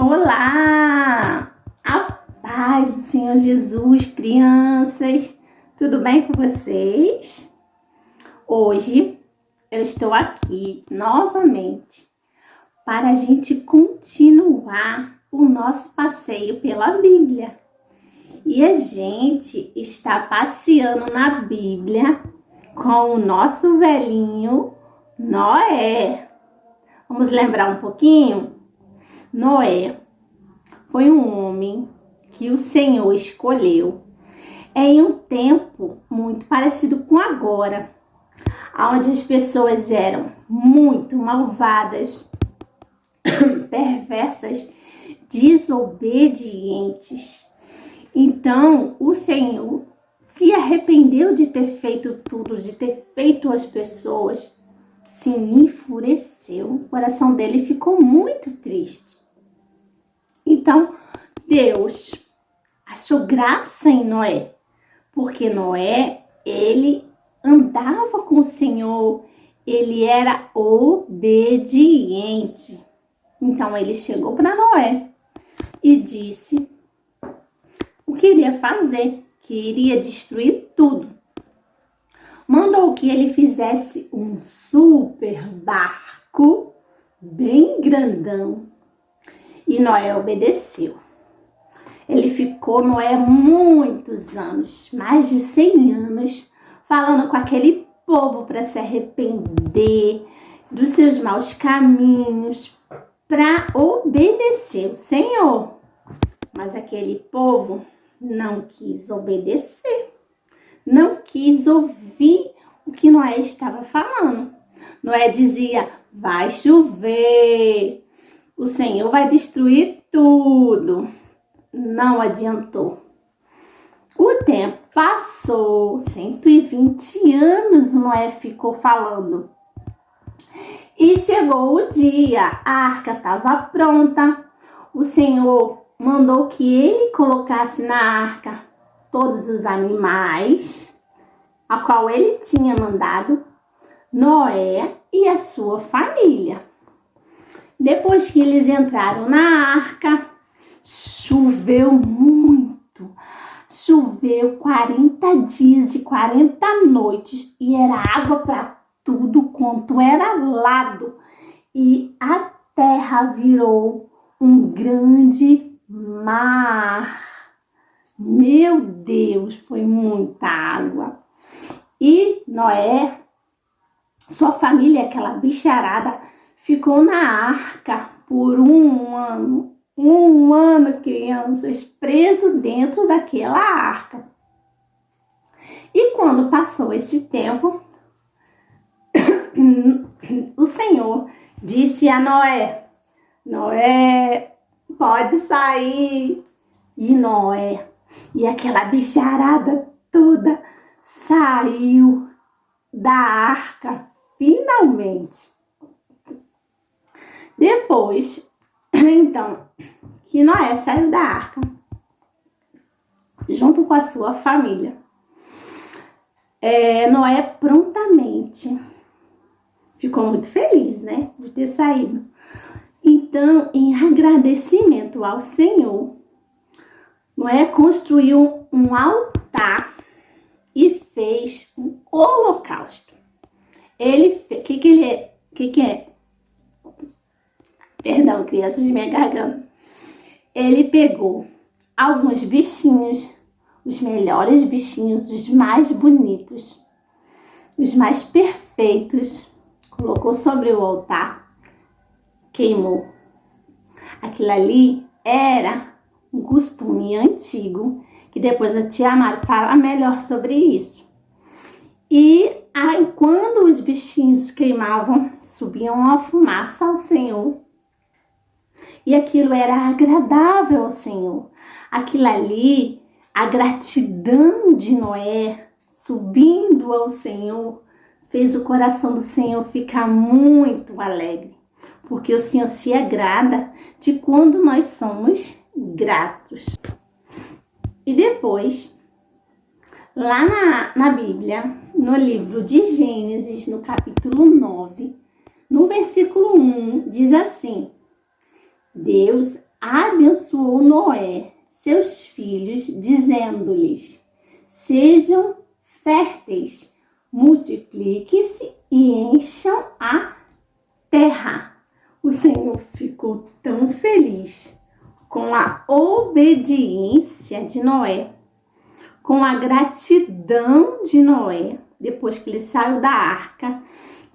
Olá! A paz do Senhor Jesus, crianças! Tudo bem com vocês? Hoje eu estou aqui novamente para a gente continuar o nosso passeio pela Bíblia. E a gente está passeando na Bíblia com o nosso velhinho Noé. Vamos lembrar um pouquinho? Noé foi um homem que o Senhor escolheu em um tempo muito parecido com agora, onde as pessoas eram muito malvadas, perversas, desobedientes. Então, o Senhor se arrependeu de ter feito tudo, de ter feito as pessoas, se enfureceu, o coração dele ficou muito triste. Então, Deus achou graça em Noé, porque Noé, ele andava com o Senhor, ele era obediente. Então, ele chegou para Noé e disse o que iria fazer, que iria destruir tudo. Mandou que ele fizesse um super barco, bem grandão. E Noé obedeceu. Ele ficou, Noé, muitos anos, mais de 100 anos, falando com aquele povo para se arrepender dos seus maus caminhos, para obedecer o Senhor. Mas aquele povo não quis obedecer, não quis ouvir o que Noé estava falando. Noé dizia, vai chover, o Senhor vai destruir tudo. Não adiantou. O tempo passou, 120 anos Noé ficou falando. E chegou o dia, a arca estava pronta. O Senhor mandou que ele colocasse na arca todos os animais, a qual ele tinha mandado, Noé e a sua família. Depois que eles entraram na arca, choveu muito. Choveu 40 dias e 40 noites e era água para tudo quanto era lado. E a terra virou um grande mar. Meu Deus, foi muita água. E Noé, sua família, aquela bicharada, ficou na arca por um ano. Um ano, crianças, preso dentro daquela arca. E quando passou esse tempo, o Senhor disse a Noé, Noé, pode sair. E Noé, e aquela bicharada toda, saiu da arca, finalmente. Depois, então, que Noé saiu da arca, junto com a sua família, Noé prontamente ficou muito feliz, né, de ter saído. Então, em agradecimento ao Senhor, Noé construiu um altar e fez um holocausto. Ele fez, que é? Perdão, crianças, minha garganta. Ele pegou alguns bichinhos, os melhores bichinhos, os mais bonitos, os mais perfeitos, colocou sobre o altar, queimou. Aquilo ali era um costume antigo, que depois a tia Mari fala melhor sobre isso. E aí, quando os bichinhos queimavam, subiam uma fumaça ao Senhor. E aquilo era agradável ao Senhor. Aquilo ali, a gratidão de Noé subindo ao Senhor, fez o coração do Senhor ficar muito alegre. Porque o Senhor se agrada de quando nós somos gratos. E depois, lá na Bíblia, no livro de Gênesis, no capítulo 9, no versículo 1, diz assim: Deus abençoou Noé, seus filhos, dizendo-lhes: sejam férteis, multipliquem-se e encham a terra. O Senhor ficou tão feliz com a obediência de Noé, com a gratidão de Noé, depois que ele saiu da arca,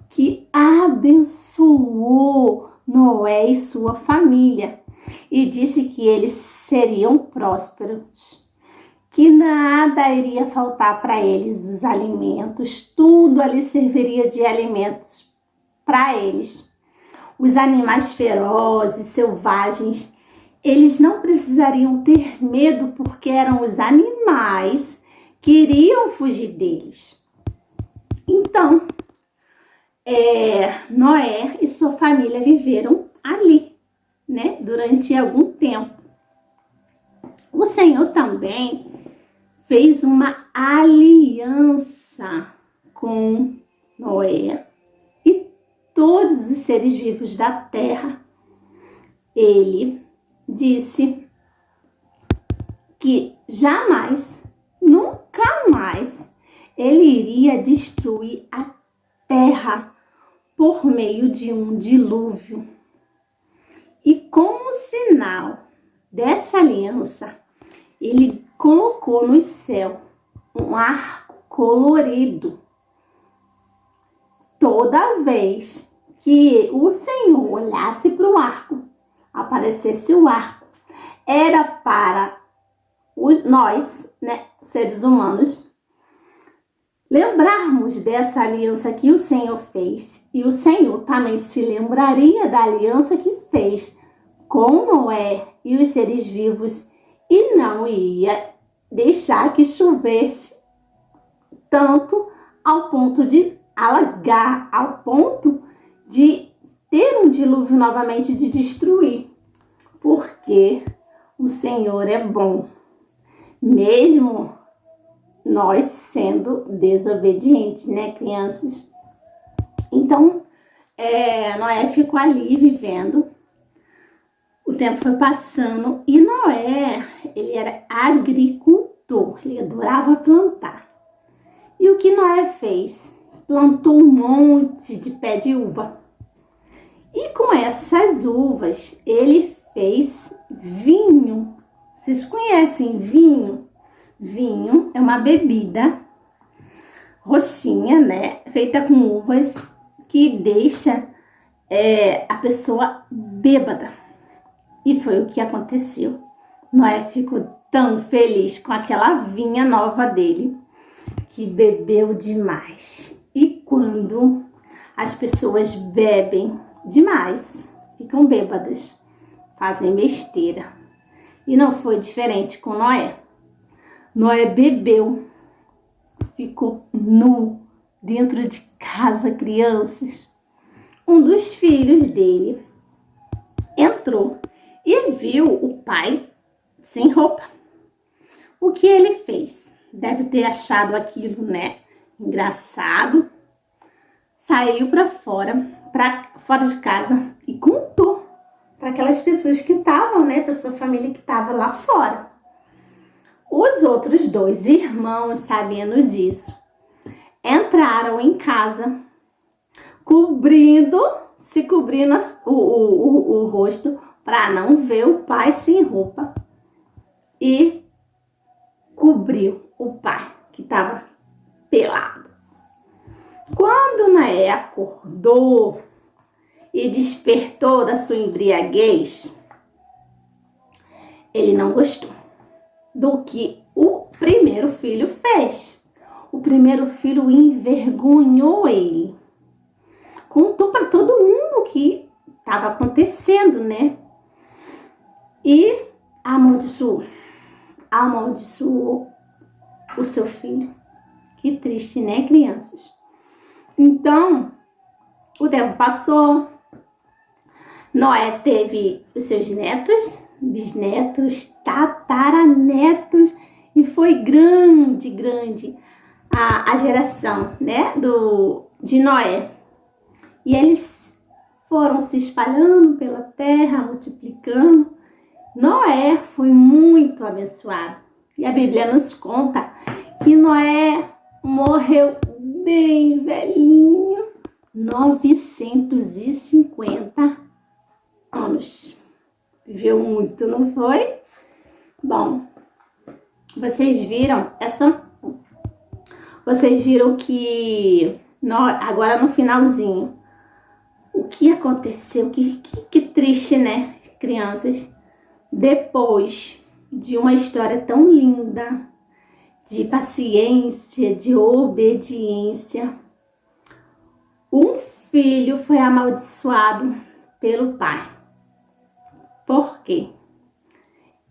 que abençoou Noé e sua família e disse que eles seriam prósperos, que nada iria faltar para eles, os alimentos, tudo ali serviria de alimentos para eles. Os animais ferozes, selvagens, eles não precisariam ter medo porque eram os animais que iriam fugir deles. Então, Noé e sua família viveram ali, né, durante algum tempo. O Senhor também fez uma aliança com Noé e todos os seres vivos da terra. Ele disse que jamais, nunca mais, ele iria destruir a terra por meio de um dilúvio. E como sinal dessa aliança, ele colocou no céu um arco colorido. Toda vez que o Senhor olhasse para o arco, aparecesse o arco, era para nós, né, seres humanos, lembrarmos dessa aliança que o Senhor fez. E o Senhor também se lembraria da aliança que fez com Noé e os seres vivos e não ia deixar que chovesse tanto ao ponto de alagar, ao ponto de ter um dilúvio novamente, de destruir. Porque o Senhor é bom, mesmo nós sendo desobedientes, né, crianças? Então, Noé ficou ali vivendo. O tempo foi passando e Noé, ele era agricultor, ele adorava plantar. E o que Noé fez? Plantou um monte de pé de uva. E com essas uvas, ele fez vinho. Vocês conhecem vinho? Vinho é uma bebida roxinha, né? Feita com uvas, que deixa a pessoa bêbada. E foi o que aconteceu. Noé ficou tão feliz com aquela vinha nova dele, que bebeu demais. E quando as pessoas bebem demais, ficam bêbadas, fazem besteira. E não foi diferente com Noé. Noé bebeu, ficou nu dentro de casa, crianças. Um dos filhos dele entrou e viu o pai sem roupa. O que ele fez? Deve ter achado aquilo, né, engraçado. Saiu para fora de casa e contou para aquelas pessoas que estavam, né, para sua família que estava lá fora. Os outros dois irmãos, sabendo disso, entraram em casa, se cobrindo o rosto para não ver o pai sem roupa, e cobriu o pai que estava pelado. Quando Noé acordou e despertou da sua embriaguez, ele não gostou do que o primeiro filho fez. O primeiro filho envergonhou ele. Contou para todo mundo o que estava acontecendo, né? E amaldiçoou o seu filho. Que triste, né, crianças? Então, o tempo passou. Noé teve os seus netos, bisnetos, tataranetos, e foi grande a geração, né, de Noé. E eles foram se espalhando pela terra, multiplicando, muito abençoado. E a Bíblia nos conta que Noé morreu bem velhinho, 950 anos. Viveu muito, não foi? Bom, vocês viram que agora no finalzinho, o que aconteceu? Que triste, né, crianças? Depois de uma história tão linda, de paciência, de obediência, um filho foi amaldiçoado pelo pai. Por quê?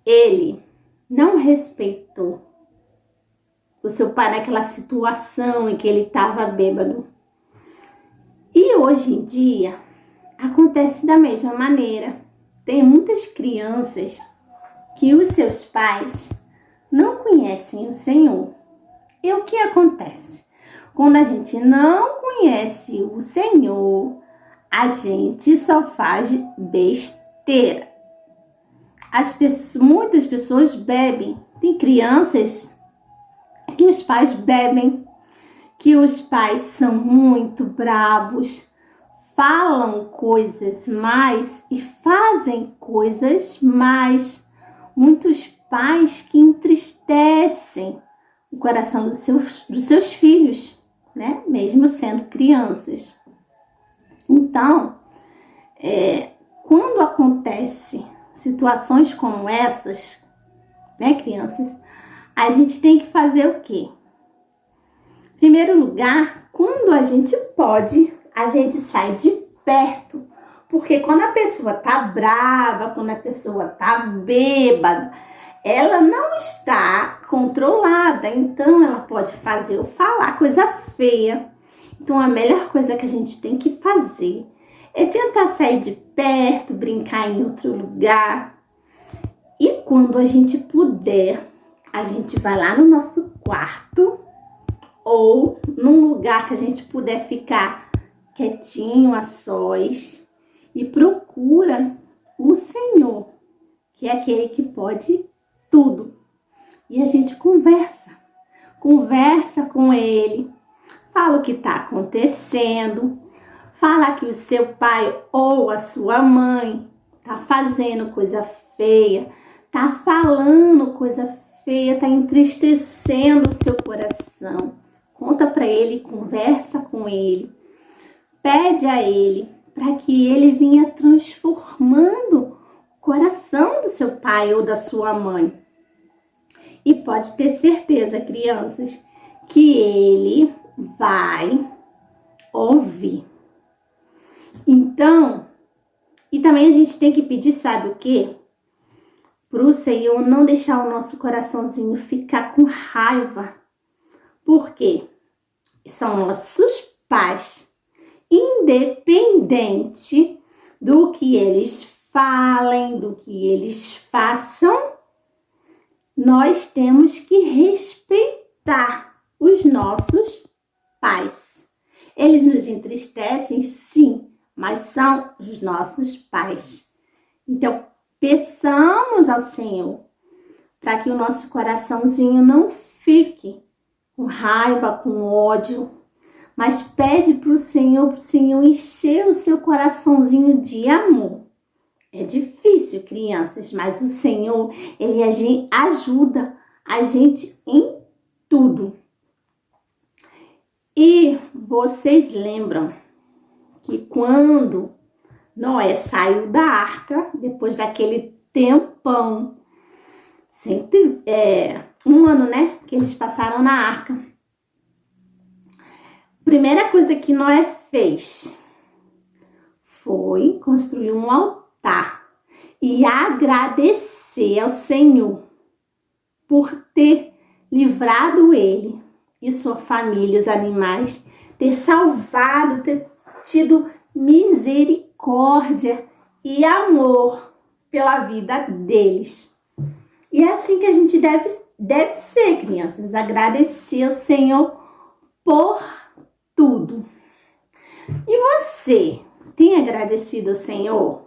Ele não respeitou o seu pai naquela situação em que ele estava bêbado. E hoje em dia acontece da mesma maneira. Tem muitas crianças que os seus pais não conhecem o Senhor. E o que acontece? Quando a gente não conhece o Senhor, a gente só faz besteira. Muitas pessoas bebem. Tem crianças que os pais bebem, que os pais são muito bravos, falam coisas mais e fazem coisas mais. Muitos pais que entristecem o coração dos seus filhos, né? Mesmo sendo crianças. Então, quando acontece situações como essas, né, crianças, a gente tem que fazer o quê? Em primeiro lugar, quando a gente pode, a gente sai de perto. Porque quando a pessoa tá brava, quando a pessoa tá bêbada, ela não está controlada. Então, ela pode fazer ou falar coisa feia. Então, a melhor coisa que a gente tem que fazer é tentar sair de perto, brincar em outro lugar. E quando a gente puder, a gente vai lá no nosso quarto ou num lugar que a gente puder ficar quietinho, a sós, e procura o Senhor, que é aquele que pode tudo. E a gente conversa com Ele, fala o que está acontecendo, fala que o seu pai ou a sua mãe está fazendo coisa feia, está falando coisa feia, está entristecendo o seu coração. Conta para Ele, conversa com Ele, pede a Ele para que Ele venha transformando o coração do seu pai ou da sua mãe. E pode ter certeza, crianças, que Ele vai ouvir. Então, e também a gente tem que pedir, sabe o quê? Para o Senhor não deixar o nosso coraçãozinho ficar com raiva. Por quê? São nossos pais. Independente do que eles falem, do que eles façam, nós temos que respeitar os nossos pais. Eles nos entristecem, sim, mas são os nossos pais. Então, peçamos ao Senhor para que o nosso coraçãozinho não fique com raiva, com ódio, mas pede para o Senhor encher o seu coraçãozinho de amor. É difícil, crianças, mas o Senhor, Ele ajuda a gente em tudo. E vocês lembram que quando Noé saiu da arca, depois daquele tempão, um ano, né, que eles passaram na arca, a primeira coisa que Noé fez foi construir um altar e agradecer ao Senhor por ter livrado ele e sua família, os animais, ter salvado, ter tido misericórdia e amor pela vida deles. E é assim que a gente deve ser, crianças, agradecer ao Senhor por tudo. E você tem agradecido ao Senhor?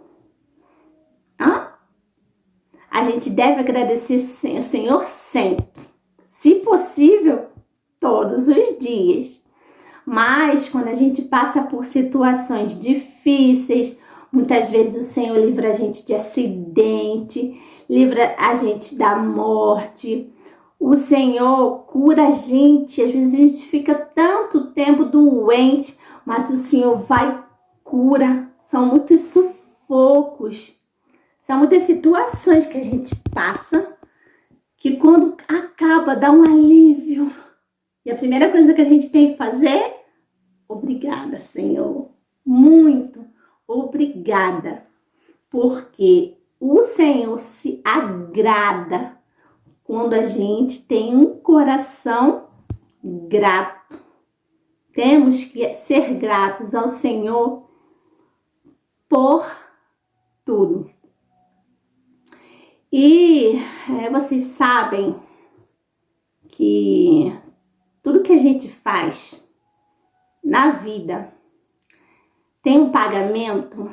A gente deve agradecer ao Senhor sempre, se possível, todos os dias. Mas quando a gente passa por situações difíceis, muitas vezes o Senhor livra a gente de acidente, livra a gente da morte. O Senhor cura a gente. Às vezes a gente fica tanto tempo doente, mas o Senhor vai cura. São muitos sufocos, são muitas situações que a gente passa que quando acaba dá um alívio. E a primeira coisa que a gente tem que fazer, obrigada, Senhor, muito obrigada, porque o Senhor se agrada quando a gente tem um coração grato. Temos que ser gratos ao Senhor por tudo. E vocês sabem que tudo que a gente faz na vida tem um pagamento,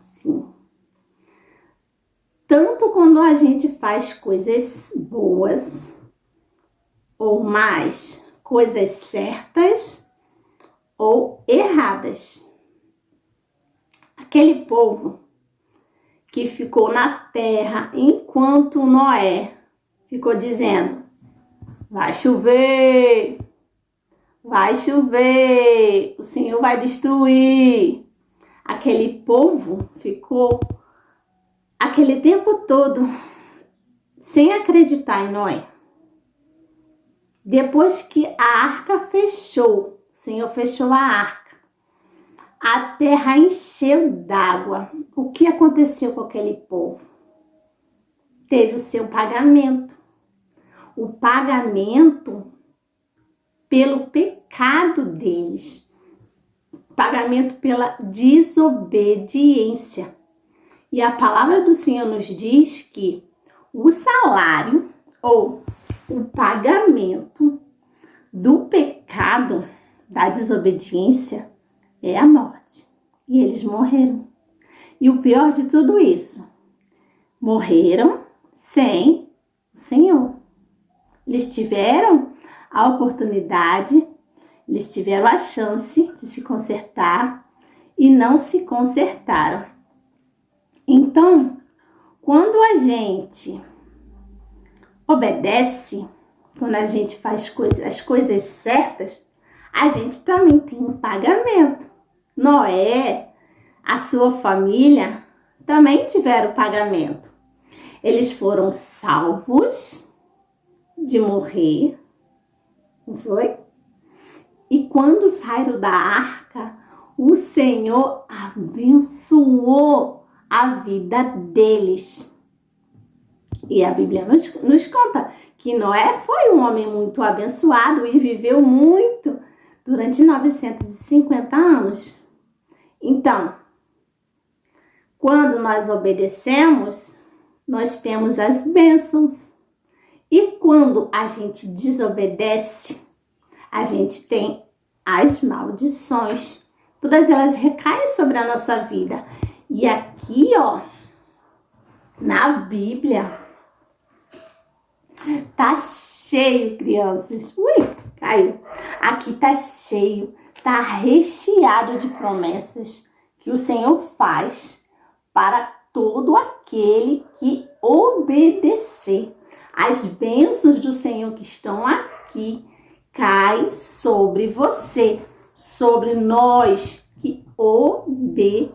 sim. Tanto quando a gente faz coisas boas ou mais coisas certas ou erradas. Aquele povo que ficou na terra enquanto Noé ficou dizendo: vai chover, o Senhor vai destruir. Aquele povo ficou aquele tempo todo sem acreditar em Noé. Depois que a arca fechou, o Senhor fechou a arca, a terra encheu d'água. O que aconteceu com aquele povo? Teve o seu pagamento. O pagamento pelo pecado deles. Pagamento pela desobediência. E a palavra do Senhor nos diz que o salário ou o pagamento do pecado, da desobediência, é a morte. E eles morreram. E o pior de tudo isso, morreram sem o Senhor. Eles tiveram a oportunidade, eles tiveram a chance de se consertar e não se consertaram. Então, quando a gente obedece, quando a gente faz as coisas certas, a gente também tem um pagamento. Noé, a sua família, também tiveram pagamento. Eles foram salvos de morrer, não foi? E quando saíram da arca, o Senhor abençoou a vida deles. E a Bíblia nos conta que Noé foi um homem muito abençoado e viveu muito durante 950 anos. Então, quando nós obedecemos, nós temos as bênçãos. E quando a gente desobedece, a gente tem as maldições. Todas elas recaem sobre a nossa vida. E aqui, ó, na Bíblia, tá cheio, crianças. Ui, caiu. Aqui tá cheio, tá recheado de promessas que o Senhor faz para todo aquele que obedecer. As bênçãos do Senhor que estão aqui caem sobre você, sobre nós que obedecemos.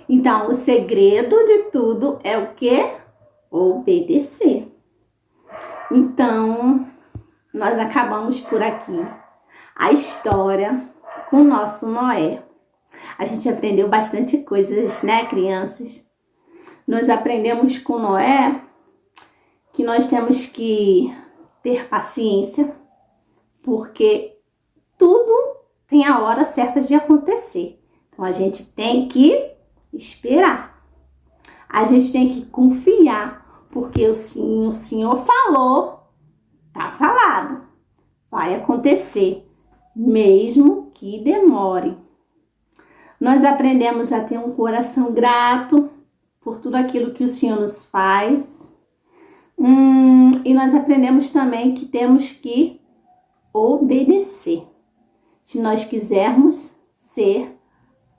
Então, o segredo de tudo é o quê? Obedecer. Então, nós acabamos por aqui a história com o nosso Noé. A gente aprendeu bastante coisas, né, crianças? Nós aprendemos com Noé que nós temos que ter paciência, porque tudo tem a hora certa de acontecer. Então, a gente tem que esperar. A gente tem que confiar, porque o Senhor falou, tá falado, vai acontecer, mesmo que demore. Nós aprendemos a ter um coração grato por tudo aquilo que o Senhor nos faz. E nós aprendemos também que temos que obedecer, se nós quisermos ser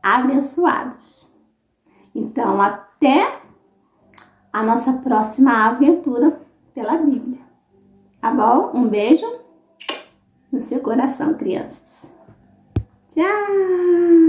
abençoados. Então, até a nossa próxima aventura pela Bíblia. Tá bom? Um beijo no seu coração, crianças. Tchau!